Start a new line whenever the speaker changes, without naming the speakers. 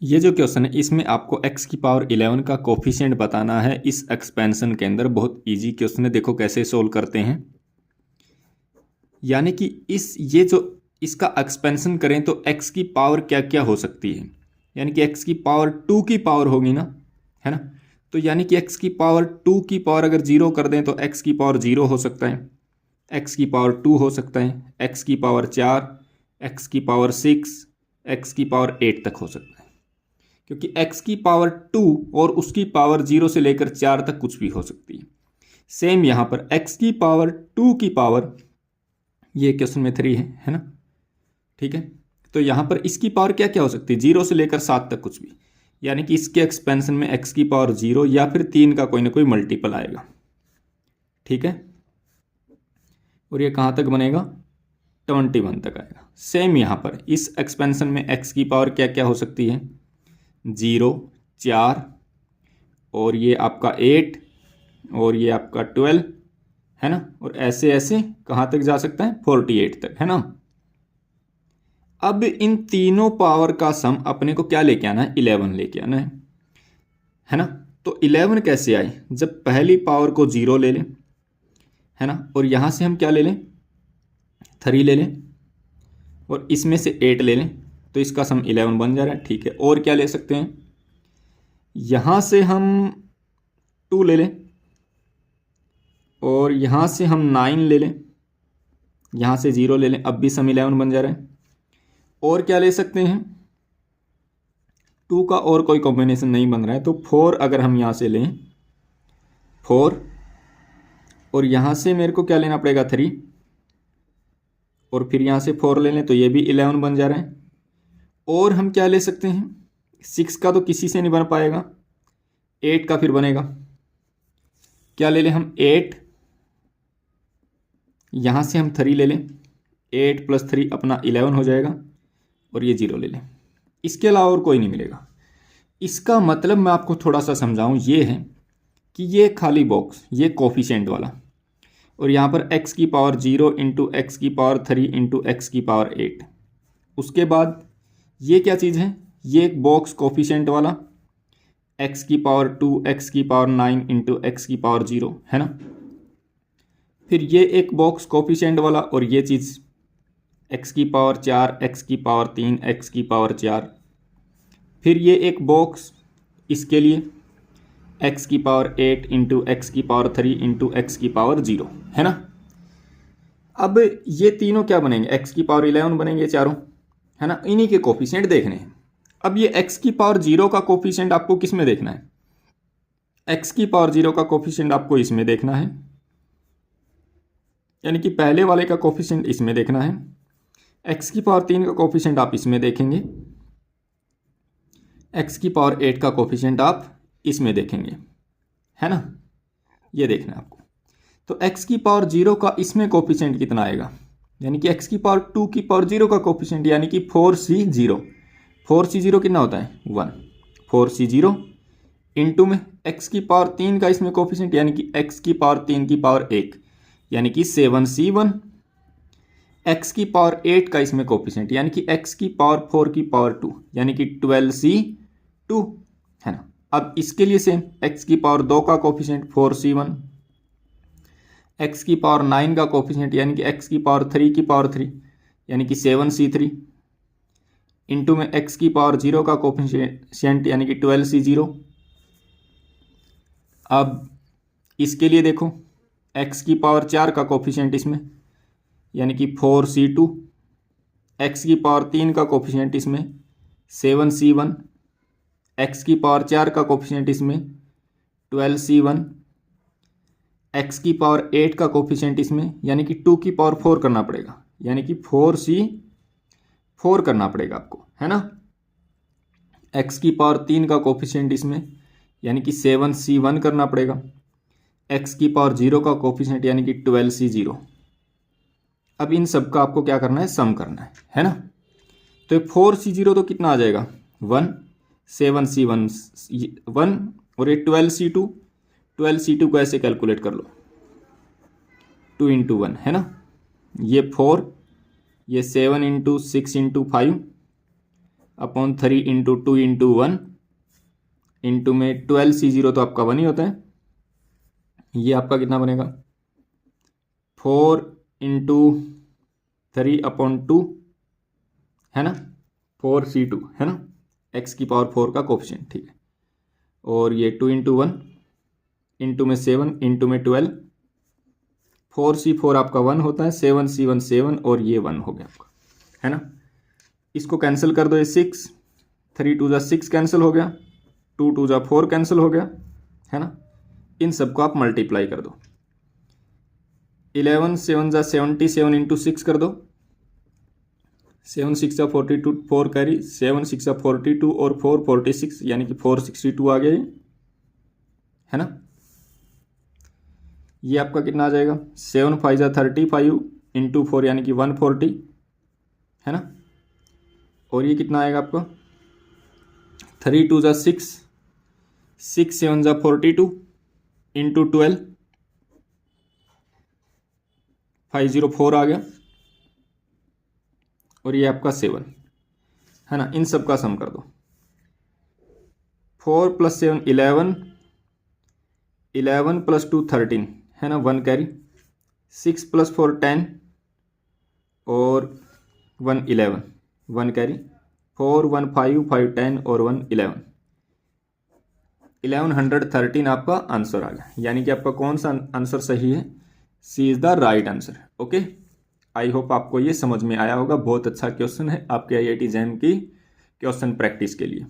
ये जो क्वेश्चन है इसमें आपको x की पावर 11 का कोफिशिएंट बताना है इस एक्सपेंशन के अंदर। बहुत इजी क्वेश्चन है, देखो कैसे सोल्व करते हैं। यानी कि ये जो इसका एक्सपेंशन करें तो x की पावर क्या क्या हो सकती है, यानी कि x की पावर 2 की पावर होगी ना, है ना। तो यानी कि x की पावर 2 की पावर अगर 0 कर दें तो x की पावर 0 हो सकता है, x की पावर 2 हो सकता है, x की पावर 4, x की पावर 6, x की पावर 8 तक हो सकता है। क्योंकि x की पावर 2 और उसकी पावर 0 से लेकर 4 तक कुछ भी हो सकती है। सेम यहाँ पर x की पावर 2 की पावर, ये क्वेश्चन में 3 है ना, ठीक है। तो यहाँ पर इसकी पावर क्या क्या हो सकती है, 0 से लेकर 7 तक कुछ भी, यानी कि इसके एक्सपेंशन में x की पावर 0 या फिर 3 का कोई ना कोई मल्टीपल आएगा, ठीक है। और ये कहाँ तक बनेगा, 21 तक आएगा। सेम यहाँ पर इस एक्सपेंशन में x की पावर क्या क्या हो सकती है, 0, 4 और ये आपका 8 और ये आपका 12, है ना। और ऐसे ऐसे कहाँ तक जा सकता है, 48 तक, है ना। अब इन तीनों पावर का सम अपने को क्या लेके आना है, 11 लेके आना है ना। तो 11 कैसे आए, जब पहली पावर को 0 ले लें, है ना, और यहां से हम क्या ले लें, 3 ले लें और इसमें से 8 ले लें, तो इसका सम 11 बन जा रहा है, ठीक है। और क्या ले सकते हैं, यहां से हम 2 ले लें और यहां से हम 9 ले लें, यहां से 0 ले लें, अब भी सम 11 बन जा रहा है। और क्या ले सकते हैं, 2 का और कोई कॉम्बिनेशन नहीं बन रहा है, तो 4 अगर हम यहां से लें, 4 और यहां से मेरे को क्या लेना पड़ेगा, 3 और फिर यहां से 4 ले लें, तो ये भी 11 बन जा रहा है। और हम क्या ले सकते हैं, 6 का तो किसी से नहीं बन पाएगा, 8 का फिर बनेगा, क्या ले लें हम, 8, यहां से हम 3 ले लें, 8 + 3 अपना 11 हो जाएगा और ये 0 ले लें। इसके अलावा और कोई नहीं मिलेगा। इसका मतलब मैं आपको थोड़ा सा समझाऊं, ये है कि ये खाली बॉक्स, ये कोफिशिएंट वाला, और यहाँ पर x की पावर 0 इंटू एक्स की पावर 3 इंटू एक्स की पावर 8, उसके बाद ये क्या चीज़ है, ये एक बॉक्स कोफिशिएंट वाला, x की पावर 2 एक्स की पावर 9 इंटू एक्स की पावर 0, है ना। फिर ये एक बॉक्स कोफिशिएंट वाला और ये चीज़ x की पावर 4 एक्स की पावर 3 एक्स की पावर 4। फिर ये एक बॉक्स इसके लिए x की पावर 8 इंटू एक्स की पावर 3 इंटू एक्स की पावर 0, है ना। अब ये तीनों क्या बनेंगे, x की पावर 11 बनेंगे चारों, है ना। इन्हीं के कोफिशिएंट देखने हैं। अब ये x की पावर 0 का कोफिशिएंट आपको किस में देखना है, x की पावर 0 का कोफिशिएंट आपको इसमें देखना है, यानी कि पहले वाले का कोफिशिएंट इसमें देखना है। x की पावर 3 का कोफिशिएंट आप इसमें देखेंगे, x की पावर 8 का कोफिशिएंट आप इसमें देखेंगे, है ना। ये देखना है आपको। तो x की पावर 0 का इसमें कोफिशिएंट कितना आएगा, यानी कि x की पावर 2 की पावर 0 का कोफिशिएंट, यानी कि 4c0। 4c0 कितना होता है, 1। 4c0 इंटू में x की पावर 3 का इसमें कोफिशिएंट, यानी कि x की पावर 3 की पावर 1, यानी कि 7c1। x की पावर 8 का इसमें कोफिशिएंट, यानी कि x की पावर 4 की पावर 2, यानी कि 12c2, है ना। अब इसके लिए सेम, x की पावर 2 का कोफिशिएंट 4c1, x की पावर 9 का कोफिशिएंट, यानी कि x की पावर 3 की पावर 3, यानी कि 7c3, इंटू में x की पावर 0 का कोफिशिएंट, यानी कि 12c0। अब इसके लिए देखो, x की पावर 4 का कोफिशिएंट इसमें, यानी कि 4c2, x की पावर 3 का कोफिशिएंट इसमें 7c1, x की पावर 4 का कोफिशिएंट इसमें 12c1, x की पावर 8 का कोफिशिएंट इसमें, यानी कि 2 की पावर 4 करना पड़ेगा, यानी कि 4c4 करना पड़ेगा आपको, है ना। x की पावर 3 का कोफिशिएंट इसमें, यानी कि 7c1 करना पड़ेगा, x की पावर 0 का कोफिशिएंट, यानी कि 12c0। अब इन सब का आपको क्या करना है, सम करना है ना। तो ये 4c0 तो कितना आ जाएगा, 1, 7c1 1 और ये 12c2, 12c2 को ऐसे कैलकुलेट कर लो, 2 इंटू 1, है ना। ये 4, ये 7 into 6 into 5 upon 3 into 2 into 1 into में 12C0 तो आपका 1 ही होता है। ये आपका कितना बनेगा 4 इंटू 3 अपॉन 2 है ना, 4C2 है ना, x की पावर 4 का कोफिशिएंट, ठीक है। और ये 2 इंटू 1 इंटू में 7 इंटू में 12, 4C4 आपका 1 होता है, 7C1 7 और ये 1 हो गया आपका, है ना। इसको कैंसिल कर दो, ये 6, 3 2 जा 6 कैंसिल हो गया, 2 2 जा 4 कैंसिल हो गया, है ना। इन सबको आप मल्टीप्लाई कर दो, 11 7 जा 77 इंटू 6 कर दो, 7 6 जा 42, 4 कैरी, 7 6 जा 42 और 4 46 यानी कि 462 आ गया ये, है ना। ये आपका कितना आ जाएगा 7 5 जा 35 इंटू 4 यानी कि 140, है ना। और ये कितना आएगा आपका 3 2 जा 6, 6 7 जा 42 इंटू 12, 504 आ गया। और ये आपका 7, है ना। इन सब का सम कर दो, 4 + 7 11, 11 + 2 13, है ना, 1 कैरी, 6 + 4 10 और 1 11, 1 कैरी, 4 1 5 5 10 और 1 11, 1113 आपका आंसर आ गया। यानी कि आपका कौन सा आंसर सही है, C is the right answer. Okay, I hope आपको ये समझ में आया होगा। बहुत अच्छा क्वेश्चन है आपके IIT JAM की क्वेश्चन प्रैक्टिस के लिए।